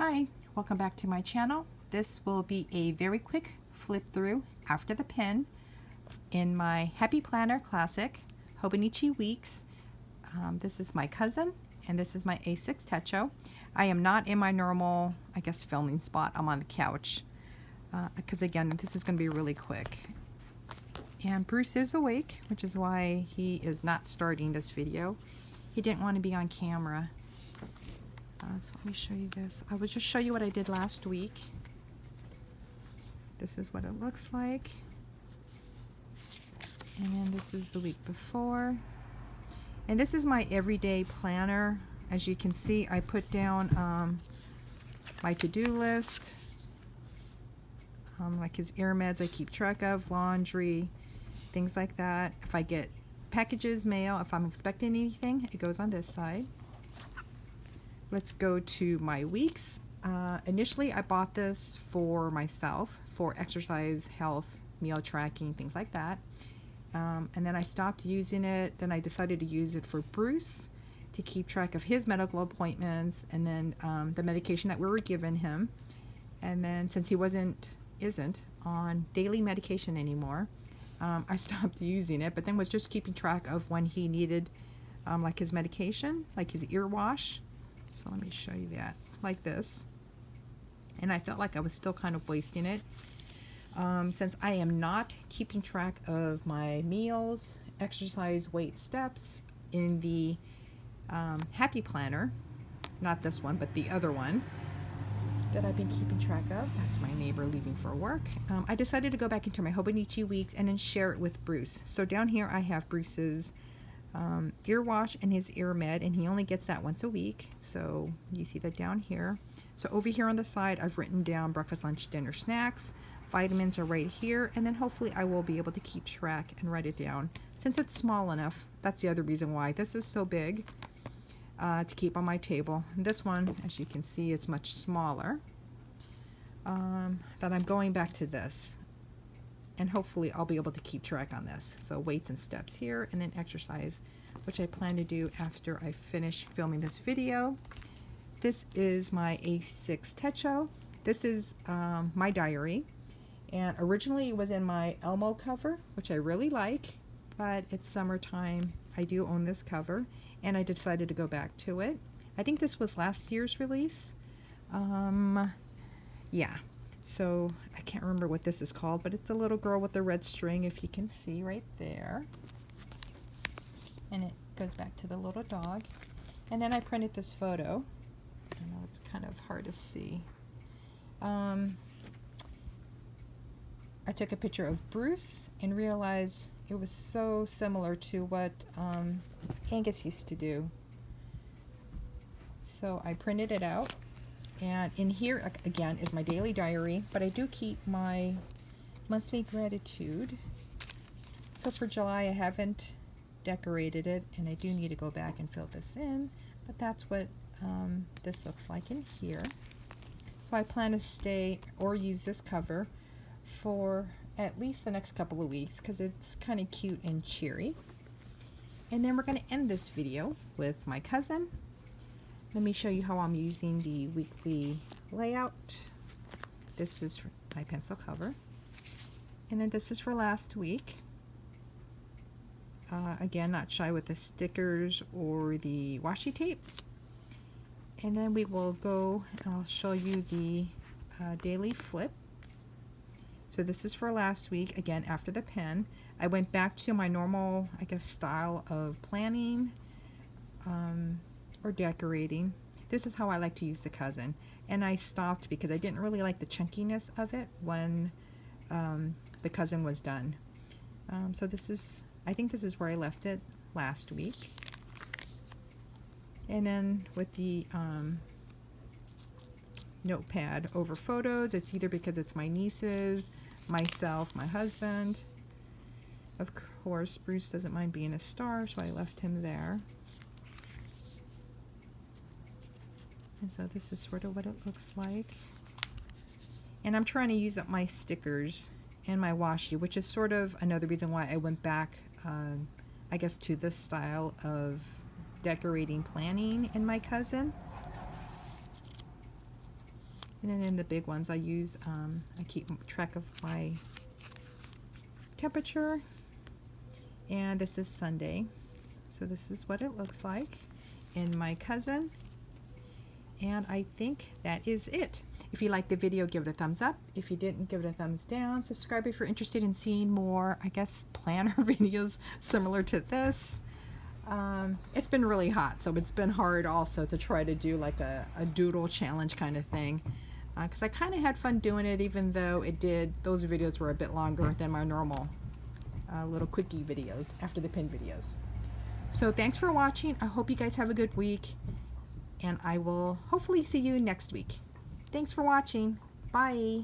Hi, welcome back to my channel. This will be a very quick flip through after the pen in my Happy Planner Classic Hobonichi Weeks. This is my cousin and this is my A6 Techo. I am not in my normal, filming spot. I'm on the couch because again, this is going to be really quick. And Bruce is awake, which is why he is not starting this video. He didn't want to be on camera. So let me show you this. I will just show you what I did last week. This is what it looks like. And then this is the week before. And this is my everyday planner. As you can see, I put down my to-do list, like his ear meds I keep track of, laundry, things like that. If I get packages, mail, if I'm expecting anything, it goes on this side. Let's go to my weeks. Initially, I bought this for myself for exercise, health, meal tracking, things like that. And then I stopped using it. Then I decided to use it for Bruce to keep track of his medical appointments and then the medication that we were giving him. And then since he isn't on daily medication anymore, I stopped using it, but then was just keeping track of when he needed like his medication, like his ear wash. So let me show you that, like this. And I felt like I was still kind of wasting it. Since I am not keeping track of my meals, exercise, weight, steps in the Happy Planner, not this one, but the other one that I've been keeping track of, that's my neighbor leaving for work, I decided to go back into my Hobonichi Weeks and then share it with Bruce. So down here I have Bruce's ear wash and his ear med, and he only gets that once a week, so you see that down here. So over here on the side I've written down breakfast, lunch, dinner, snacks. Vitamins are right here, and then hopefully I will be able to keep track and write it down since it's small enough. That's the other reason why this is so big to keep on my table. And this one, as you can see, is much smaller, but I'm going back to this. And hopefully I'll be able to keep track on this. So weights and steps here, and then exercise, which I plan to do after I finish filming this video. This is my A6 Techo. This is my diary. And originally it was in my Elmo cover, which I really like, but it's summertime. I do own this cover, and I decided to go back to it. I think this was last year's release. Yeah. So I can't remember what this is called, but it's a little girl with the red string, if you can see right there. And it goes back to the little dog. And then I printed this photo. I know it's kind of hard to see. I took a picture of Bruce and realized it was so similar to what Angus used to do. So I printed it out. And in here, again, is my daily diary, but I do keep my monthly gratitude. So for July, I haven't decorated it, and I do need to go back and fill this in, but that's what this looks like in here. So I plan to stay or use this cover for at least the next couple of weeks because it's kind of cute and cheery. And then we're going to end this video with my cousin. Let me show you how I'm using the weekly layout. This is my pencil cover. And then this is for last week. Again, not shy with the stickers or the washi tape. And then we will go and I'll show you the daily flip. So this is for last week, again, after the pen. I went back to my normal, style of planning. Or decorating. This is how I like to use the cousin, and I stopped because I didn't really like the chunkiness of it when the cousin was done. So I think this is where I left it last week. And then with the notepad over photos, it's either because it's my nieces, myself, my husband. Of course, Bruce doesn't mind being a star, so I left him there. And so this is sort of what it looks like. And I'm trying to use up my stickers and my washi, which is sort of another reason why I went back, to this style of decorating planning in my cousin. And then in the big ones, I use, I keep track of my temperature. And this is Sunday. So this is what it looks like in my cousin. And I think that is it. If you liked the video, give it a thumbs up. If you didn't, give it a thumbs down. Subscribe if you're interested in seeing more, I guess, planner videos similar to this. It's been really hot, so it's been hard also to try to do like a doodle challenge kind of thing. Because I kind of had fun doing it, even though those videos were a bit longer than my normal little quickie videos after the pin videos. So thanks for watching. I hope you guys have a good week, and I will hopefully see you next week. Thanks for watching. Bye.